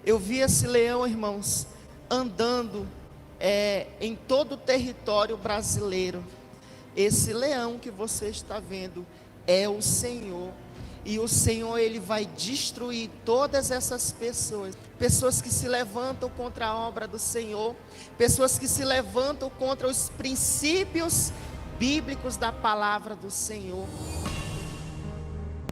Eu vi esse leão, irmãos, andando em todo o território brasileiro. Esse leão que você está vendo é o Senhor. E o Senhor, Ele vai destruir todas essas pessoas. Pessoas que se levantam contra a obra do Senhor. Pessoas que se levantam contra os princípios bíblicos da palavra do Senhor.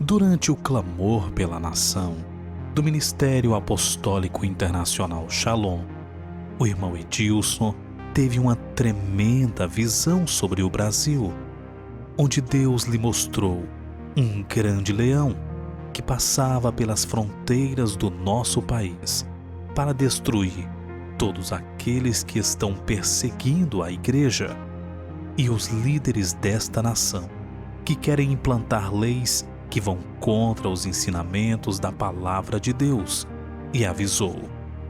Durante o clamor pela nação do Ministério Apostólico Internacional Shalom, o irmão Edilson teve uma tremenda visão sobre o Brasil, onde Deus lhe mostrou um grande leão que passava pelas fronteiras do nosso país para destruir todos aqueles que estão perseguindo a igreja e os líderes desta nação que querem implantar leis que vão contra os ensinamentos da palavra de Deus, e avisou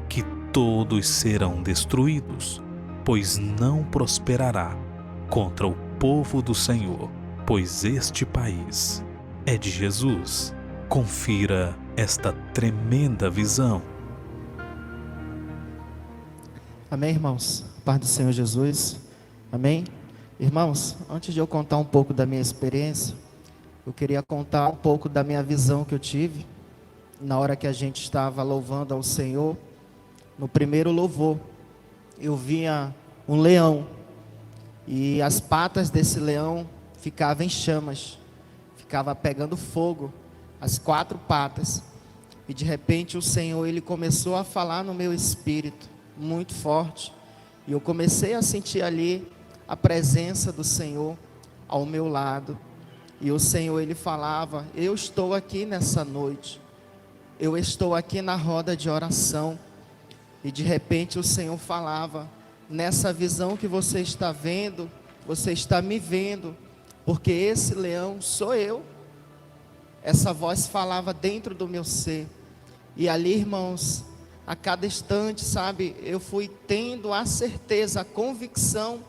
que todos serão destruídos, pois não prosperará contra o povo do Senhor, pois este país é de Jesus. Confira esta tremenda visão. Amém, irmãos? Paz do Senhor Jesus. Amém? Irmãos, antes de eu contar um pouco da minha experiência, eu queria contar um pouco da minha visão que eu tive na hora que a gente estava louvando ao Senhor. No primeiro louvor, eu via um leão e as patas desse leão ficavam em chamas, ficava pegando fogo, as 4 patas. E de repente o Senhor, Ele começou a falar no meu espírito, muito forte. E eu comecei a sentir ali a presença do Senhor ao meu lado. E o Senhor, Ele falava: eu estou aqui nessa noite, eu estou aqui na roda de oração. E de repente o Senhor falava: nessa visão que você está vendo, você está me vendo, porque esse leão sou eu. Essa voz falava dentro do meu ser. E ali, irmãos, a cada instante, sabe, eu fui tendo a certeza, a convicção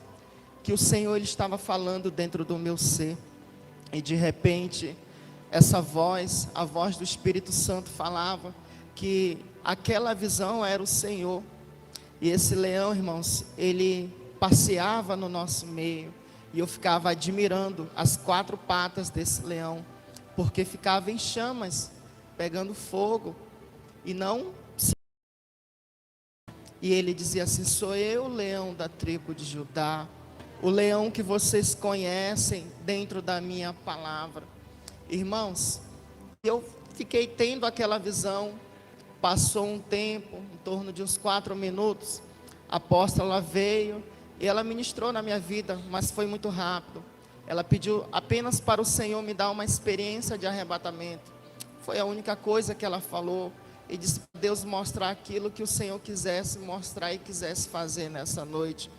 que o Senhor, Ele estava falando dentro do meu ser. E de repente, essa voz, a voz do Espírito Santo falava que aquela visão era o Senhor. E esse leão, irmãos, ele passeava no nosso meio. E eu ficava admirando as 4 patas desse leão, porque ficava em chamas, pegando fogo. E não. E ele dizia assim: sou eu, o leão da tribo de Judá, o leão que vocês conhecem dentro da minha palavra. Irmãos, eu fiquei tendo aquela visão. Passou um tempo, em torno de uns 4 minutos, a apóstola veio e ela ministrou na minha vida, mas foi muito rápido. Ela pediu apenas para o Senhor me dar uma experiência de arrebatamento. Foi a única coisa que ela falou. E disse para Deus mostrar aquilo que o Senhor quisesse mostrar e quisesse fazer nessa noite.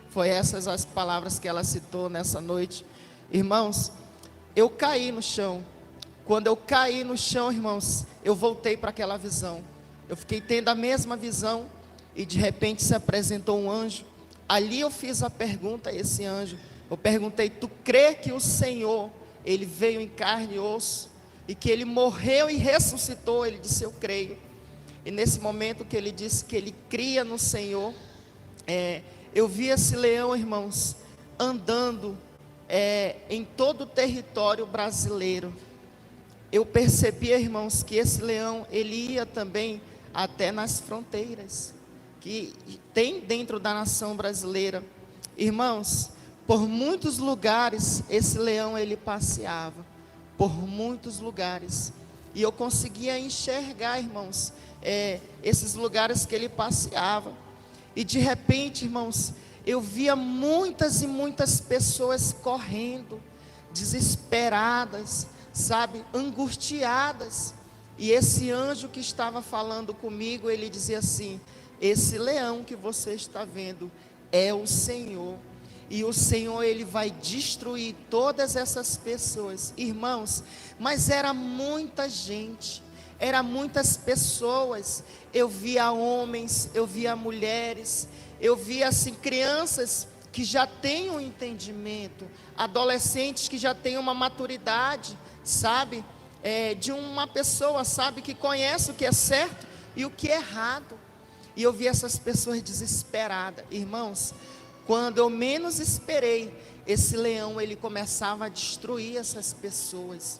Foi essas as palavras que ela citou nessa noite. Irmãos, eu caí no chão. Quando eu caí no chão, irmãos, eu voltei para aquela visão. Eu fiquei tendo a mesma visão e de repente se apresentou um anjo. Ali eu fiz a pergunta a esse anjo. Eu perguntei: tu crê que o Senhor, Ele veio em carne e osso e que Ele morreu e ressuscitou? Ele disse: eu creio. E nesse momento que ele disse que ele cria no Senhor, eu vi esse leão, irmãos, andando em todo o território brasileiro. Eu percebia, irmãos, que esse leão, ele ia também até nas fronteiras que tem dentro da nação brasileira. Irmãos, por muitos lugares, esse leão, ele passeava, por muitos lugares, e eu conseguia enxergar, irmãos, esses lugares que ele passeava, e de repente, irmãos, eu via muitas e muitas pessoas correndo, desesperadas, sabe, angustiadas. E esse anjo que estava falando comigo, ele dizia assim: esse leão que você está vendo é o Senhor. E o Senhor, Ele vai destruir todas essas pessoas. Irmãos, mas era muita gente, eram muitas pessoas. Eu via homens, eu via mulheres, eu via assim crianças que já têm um entendimento, adolescentes que já têm uma maturidade, sabe, de uma pessoa, sabe, que conhece o que é certo e o que é errado. E eu vi essas pessoas desesperadas. Irmãos, quando eu menos esperei, esse leão, ele começava a destruir essas pessoas.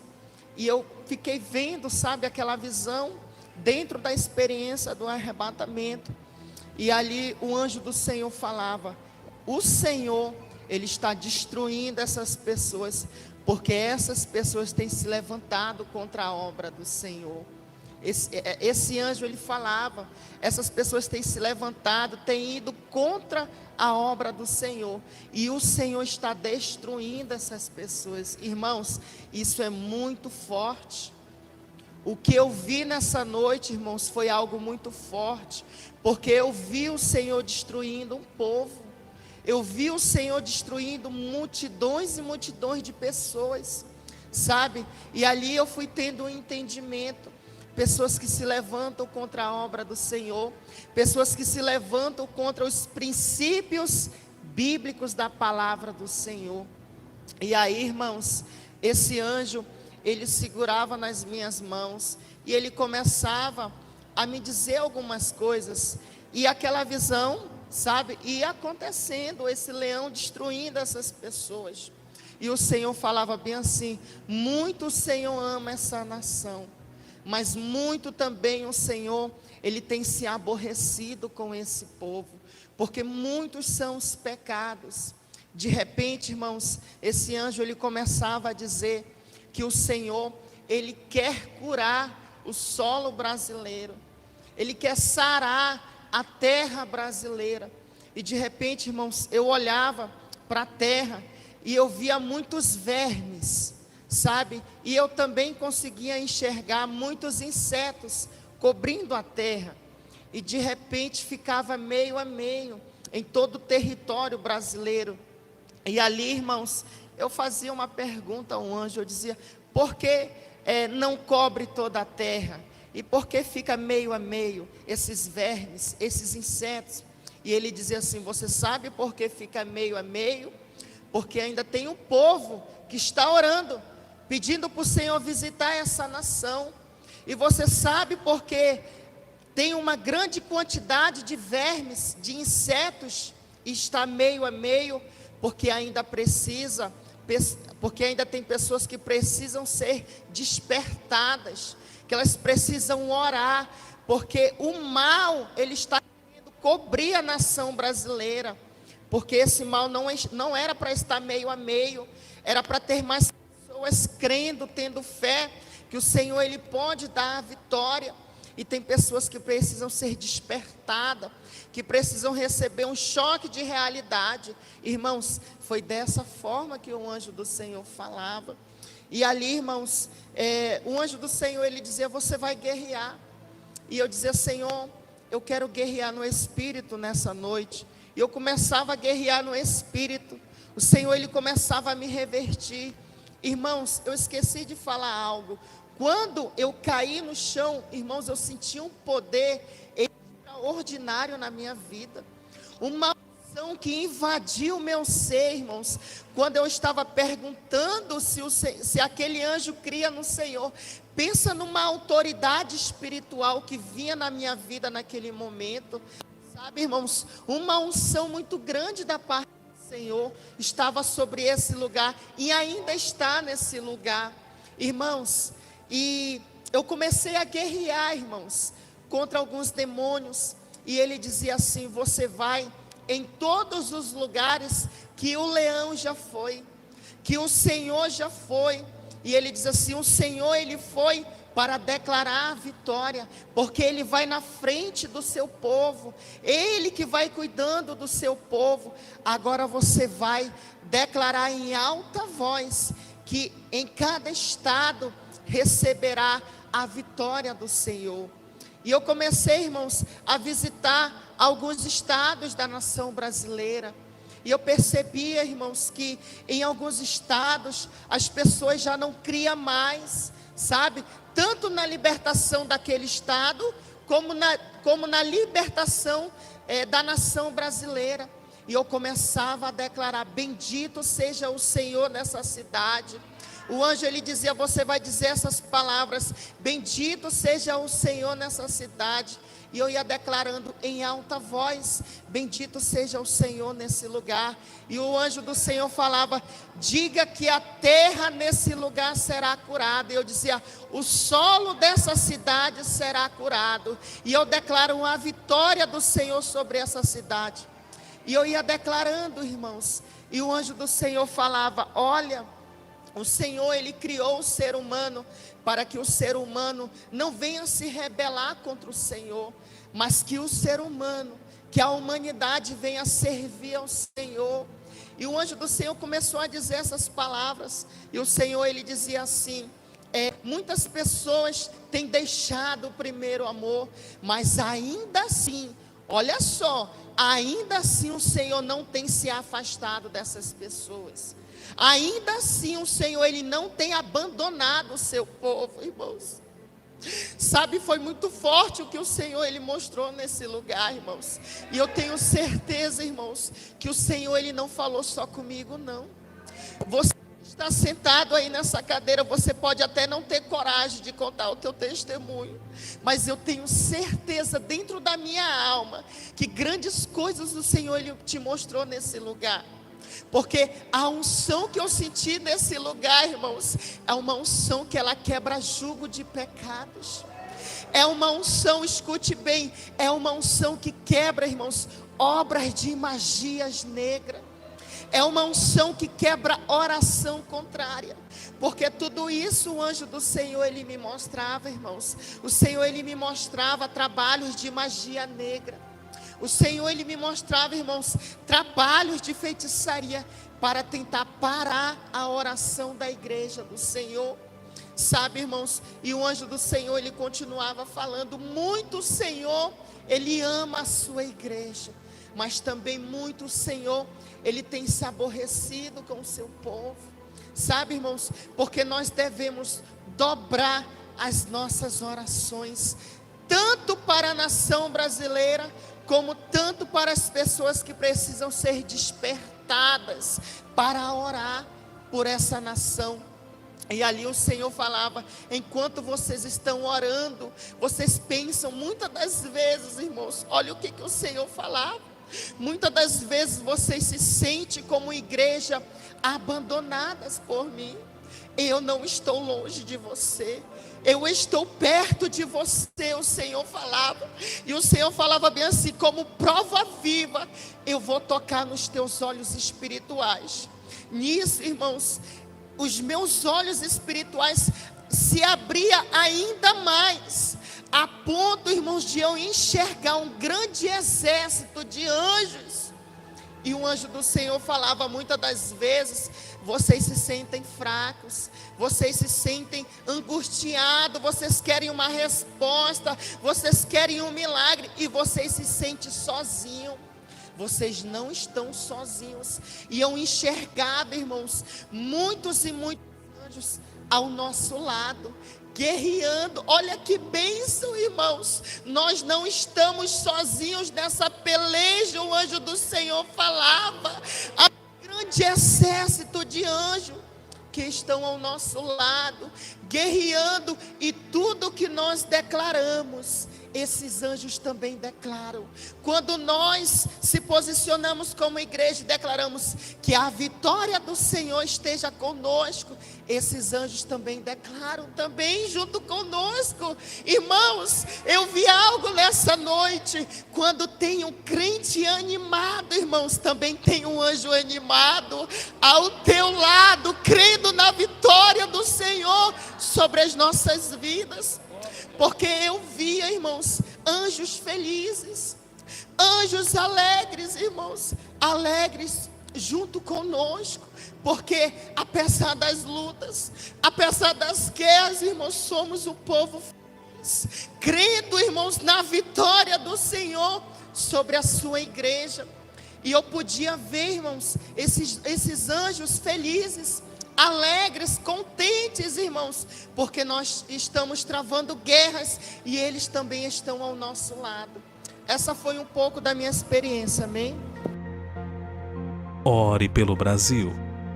E eu fiquei vendo, sabe, aquela visão dentro da experiência do arrebatamento. E ali o anjo do Senhor falava: o Senhor, Ele está destruindo essas pessoas, porque essas pessoas têm se levantado contra a obra do Senhor. Esse anjo, ele falava: essas pessoas têm se levantado, têm ido contra a obra do Senhor, e o Senhor está destruindo essas pessoas. Irmãos, isso é muito forte. O que eu vi nessa noite, irmãos, foi algo muito forte, porque eu vi o Senhor destruindo um povo, eu vi o Senhor destruindo multidões e multidões de pessoas, sabe? E ali eu fui tendo um entendimento. Pessoas que se levantam contra a obra do Senhor, pessoas que se levantam contra os princípios bíblicos da palavra do Senhor. E aí, irmãos, esse anjo, ele segurava nas minhas mãos e ele começava a me dizer algumas coisas, e aquela visão, sabe, ia acontecendo, esse leão destruindo essas pessoas. E o Senhor falava bem assim: muito o Senhor ama essa nação, mas muito também o Senhor, Ele tem se aborrecido com esse povo, porque muitos são os pecados. De repente, irmãos, esse anjo, ele começava a dizer que o Senhor, Ele quer curar o solo brasileiro, Ele quer sarar a terra brasileira. E de repente, irmãos, eu olhava para a terra e eu via muitos vermes, sabe? E eu também conseguia enxergar muitos insetos cobrindo a terra. E de repente ficava meio a meio em todo o território brasileiro. E ali, irmãos, eu fazia uma pergunta ao anjo, eu dizia: por que não cobre toda a terra? E por que fica meio a meio esses vermes, esses insetos? E ele dizia assim: você sabe por que fica meio a meio? Porque ainda tem um povo que está orando, pedindo para o Senhor visitar essa nação. E você sabe por que tem uma grande quantidade de vermes, de insetos, e está meio a meio? Porque ainda tem pessoas que precisam ser despertadas, que elas precisam orar, porque o mal, ele está querendo cobrir a nação brasileira, porque esse mal não era para estar meio a meio, era para ter mais pessoas crendo, tendo fé, que o Senhor, Ele pode dar a vitória. E tem pessoas que precisam ser despertadas, que precisam receber um choque de realidade. Irmãos, foi dessa forma que o anjo do Senhor falava. E ali, irmãos, o anjo do Senhor, ele dizia: você vai guerrear. E eu dizia: Senhor, eu quero guerrear no Espírito nessa noite. E eu começava a guerrear no Espírito. O Senhor, Ele começava a me revertir. Irmãos, eu esqueci de falar algo. Quando eu caí no chão, irmãos, eu senti um poder extraordinário na minha vida. Uma unção que invadiu o meu ser, irmãos. Quando eu estava perguntando se aquele anjo cria no Senhor. Pensa numa autoridade espiritual que vinha na minha vida naquele momento. Sabe, irmãos, uma unção muito grande da parte do Senhor estava sobre esse lugar e ainda está nesse lugar, irmãos. E eu comecei a guerrear, irmãos, contra alguns demônios. E ele dizia assim: você vai em todos os lugares que o leão já foi, que o Senhor já foi. E ele diz assim: o Senhor, Ele foi para declarar a vitória, porque Ele vai na frente do seu povo, Ele que vai cuidando do seu povo. Agora você vai declarar em alta voz que em cada estado receberá a vitória do Senhor. E eu comecei, irmãos, a visitar alguns estados da nação brasileira. E eu percebia, irmãos, que em alguns estados as pessoas já não criam mais, sabe? Tanto na libertação daquele estado, como na libertação da nação brasileira. E eu começava a declarar: bendito seja o Senhor nessa cidade, O anjo ele dizia: você vai dizer essas palavras: bendito seja o Senhor nessa cidade. E eu ia declarando em alta voz: bendito seja o Senhor nesse lugar. E o anjo do Senhor falava: diga que a terra nesse lugar será curada. E eu dizia: o solo dessa cidade será curado. E eu declaro a vitória do Senhor sobre essa cidade. E eu ia declarando, irmãos. E o anjo do Senhor falava: olha, o Senhor ele criou o ser humano para que o ser humano não venha se rebelar contra o Senhor, mas que o ser humano, que a humanidade venha servir ao Senhor. E o anjo do Senhor começou a dizer essas palavras, e o Senhor ele dizia assim: muitas pessoas têm deixado o primeiro amor, mas ainda assim, olha só, ainda assim o Senhor não tem se afastado dessas pessoas. Ainda assim o Senhor ele não tem abandonado o seu povo, irmãos. Sabe, foi muito forte o que o Senhor ele mostrou nesse lugar, irmãos. E eu tenho certeza, irmãos, que o Senhor ele não falou só comigo, não. Você está sentado aí nessa cadeira, você pode até não ter coragem de contar o teu testemunho, mas eu tenho certeza dentro da minha alma que grandes coisas o Senhor ele te mostrou nesse lugar. Porque a unção que eu senti nesse lugar, irmãos, é uma unção que ela quebra jugo de pecados. É uma unção, escute bem, é uma unção que quebra, irmãos, obras de magias negras. É uma unção que quebra oração contrária. Porque tudo isso o anjo do Senhor ele me mostrava, irmãos. O Senhor ele me mostrava trabalhos de magia negra. O Senhor ele me mostrava, irmãos, trabalhos de feitiçaria para tentar parar a oração da igreja do Senhor. Sabe, irmãos, e o anjo do Senhor ele continuava falando: muito o Senhor ele ama a sua igreja, mas também muito o Senhor ele tem se aborrecido com o seu povo. Sabe, irmãos, porque nós devemos dobrar as nossas orações, tanto para a nação brasileira, como tanto para as pessoas que precisam ser despertadas para orar por essa nação. E ali o Senhor falava: enquanto vocês estão orando, vocês pensam, muitas das vezes, irmãos, olha o que o Senhor falava, muitas das vezes vocês se sentem como igreja abandonadas por mim. Eu não estou longe de você, eu estou perto de você, o Senhor falava. E o Senhor falava bem assim: como prova viva, eu vou tocar nos teus olhos espirituais. Nisso, irmãos, os meus olhos espirituais se abria ainda mais, a ponto, irmãos, de eu enxergar um grande exército de anjos. E o anjo do Senhor falava: muitas das vezes vocês se sentem fracos, vocês se sentem angustiados, vocês querem uma resposta, vocês querem um milagre, e vocês se sentem sozinhos. Vocês não estão sozinhos. E eu enxergava, irmãos, muitos e muitos anjos ao nosso lado, guerreando. Olha que bênção, irmãos. Nós não estamos sozinhos nessa peleja. O anjo do Senhor falava: há um grande exército de anjos que estão ao nosso lado, guerreando, e tudo que nós declaramos, esses anjos também declaram. Quando nós se posicionamos como igreja e declaramos que a vitória do Senhor esteja conosco, esses anjos também declaram, também junto conosco. Irmãos, eu vi algo nessa noite. Quando tem um crente animado, irmãos, também tem um anjo animado ao teu lado, crendo na vitória do Senhor sobre as nossas vidas. Porque eu via, irmãos, anjos felizes, anjos alegres, irmãos, alegres junto conosco. Porque apesar das lutas, apesar das guerras, irmãos, somos um povo feliz, crendo, irmãos, na vitória do Senhor sobre a sua igreja. E eu podia ver, irmãos, esses anjos felizes, alegres, contentes, irmãos, porque nós estamos travando guerras e eles também estão ao nosso lado. Essa foi um pouco da minha experiência, amém? Ore pelo Brasil.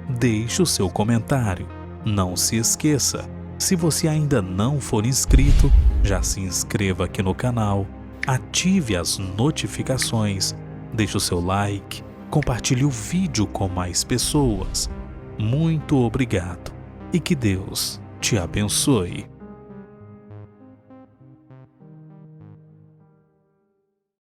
Deixe o seu comentário. Não se esqueça, se você ainda não for inscrito, já se inscreva aqui no canal, ative as notificações, deixe o seu like, compartilhe o vídeo com mais pessoas. Muito obrigado e que Deus te abençoe.